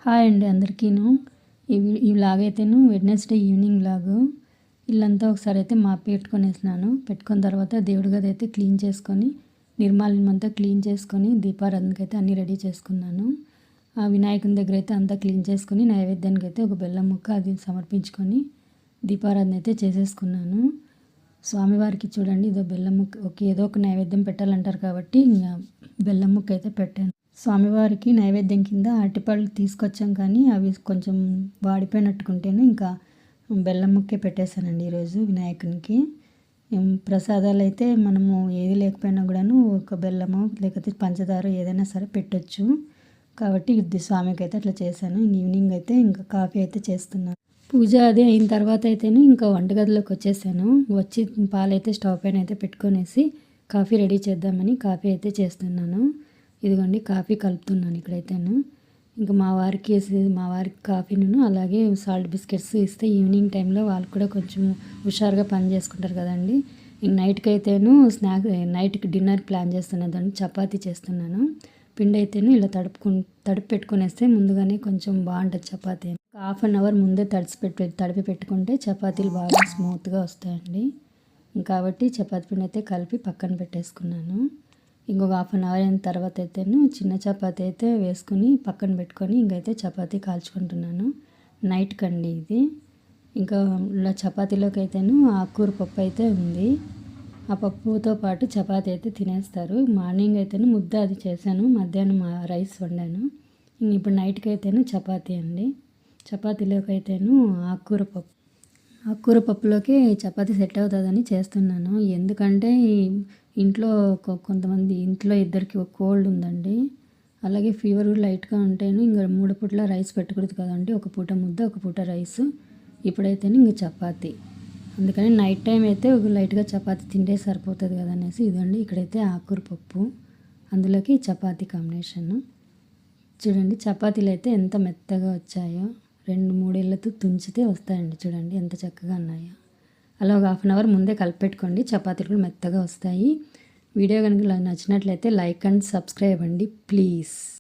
Hi అండి అందరికీను. ఈ vlog అయితేను వెడ్నెస్డే ఈవినింగ్ వ్లాగు. ఇల్లంతా ఒకసారి అయితే పెట్టుకునేసినాను. పెట్టుకున్న తర్వాత దేవుడి గది అయితే క్లీన్ చేసుకొని నిర్మాల్యం అంతా క్లీన్ చేసుకొని దీపారాధనకి అయితే అన్నీ రెడీ చేసుకున్నాను. ఆ వినాయకుని దగ్గర అయితే అంతా క్లీన్ చేసుకొని నైవేద్యానికి అయితే ఒక బెల్లం ముక్క అది సమర్పించుకొని దీపారాధన అయితే చేసేసుకున్నాను. స్వామివారికి చూడండి ఇదో బెల్లం ముక్క ఏదో ఒక నైవేద్యం పెట్టాలంటారు కాబట్టి ఇంకా బెల్లం ముక్క అయితే పెట్టాను. స్వామివారికి నైవేద్యం కింద అరటిపళ్ళు తీసుకొచ్చాం కానీ అవి కొంచెం వాడిపోయినట్టుకుంటేనే ఇంకా బెల్లం ముక్కే పెట్టేశానండి ఈరోజు వినాయకునికి. ప్రసాదాలు అయితే మనము ఏది లేకపోయినా కూడాను ఒక బెల్లము లేకపోతే పంచదార ఏదైనా సరే పెట్టొచ్చు కాబట్టి ఇది స్వామికి అయితే అట్లా చేశాను. ఈవినింగ్ అయితే ఇంకా కాఫీ అయితే చేస్తున్నాను. పూజ అది అయిన తర్వాత అయితేనే ఇంకా వంటగదిలోకి వచ్చేసాను. వచ్చి పాలైతే స్టవ్ పైన అయితే పెట్టుకొనేసి కాఫీ రెడీ చేద్దామని కాఫీ అయితే చేస్తున్నాను. ఇదిగోండి కాఫీ కలుపుతున్నాను ఇక్కడైతేను. ఇంకా మా వారికి కాఫీను అలాగే సాల్ట్ బిస్కెట్స్ ఇస్తే ఈవినింగ్ టైంలో వాళ్ళు కూడా కొంచెం హుషారుగా పని చేసుకుంటారు కదండి. ఇంక నైట్కి అయితేను నైట్కి డిన్నర్ ప్లాన్ చేస్తున్నాను. చపాతీ చేస్తున్నాను. పిండి అయితేను ఇలా తడిపి పెట్టుకునేస్తే ముందుగానే కొంచెం బాగుంటుంది చపాతీ. హాఫ్ అన్ అవర్ ముందే తడిపి పెట్టుకుంటే చపాతీలు బాగా స్మూత్గా వస్తాయండి. కాబట్టి చపాతీ పిండి అయితే కలిపి పక్కన పెట్టేసుకున్నాను. ఇంకొక హాఫ్ అన్ అవర్ అయిన తర్వాత అయితేను చిన్న చపాతీ అయితే వేసుకొని పక్కన పెట్టుకొని ఇంకైతే చపాతీ కాల్చుకుంటున్నాను. నైట్ కండి ఇది. ఇంకా ఇలా చపాతీలోకి అయితేను ఆకుకూర పప్పు అయితే ఉంది. ఆ పప్పుతో పాటు చపాతీ అయితే తినేస్తారు. మార్నింగ్ అయితేను ముద్ద అది చేశాను. మధ్యాహ్నం రైస్ వండాను. ఇప్పుడు నైట్కి అయితేను చపాతీ అండి. చపాతీలోకి అయితేను ఆకుకూర పప్పులోకి చపాతీ సెట్ అవుతుందని చేస్తున్నాను. ఎందుకంటే ఇంట్లో కొంతమంది ఇద్దరికి కోల్డ్ ఉందండి. అలాగే ఫీవర్ లైట్గా ఉంటేను ఇంకా 3 పూట్ల రైస్ పెట్టకూడదు కదండి. ఒక పూట ముద్ద ఒక పూట రైస్. ఇప్పుడైతేనే ఇంక చపాతీ. అందుకని నైట్ టైం అయితే ఒక లైట్గా చపాతీ తింటే సరిపోతుంది కదా అనేసి ఇదండి ఇక్కడైతే ఆకుకూర పప్పు అందులోకి చపాతీ కాంబినేషన్. చూడండి చపాతీలు అయితే ఎంత మెత్తగా వచ్చాయో. 2-3 ఇళ్ళతో తుంచితే వస్తాయండి. చూడండి ఎంత చక్కగా ఉన్నాయో. అలా ఒక హాఫ్ అన్ అవర్ ముందే కలిపెట్టుకోండి. చపాతీలు కూడా మెత్తగా వస్తాయి. వీడియో కనుక నచ్చినట్లయితే లైక్ అండ్ సబ్స్క్రైబ్ అండి ప్లీజ్.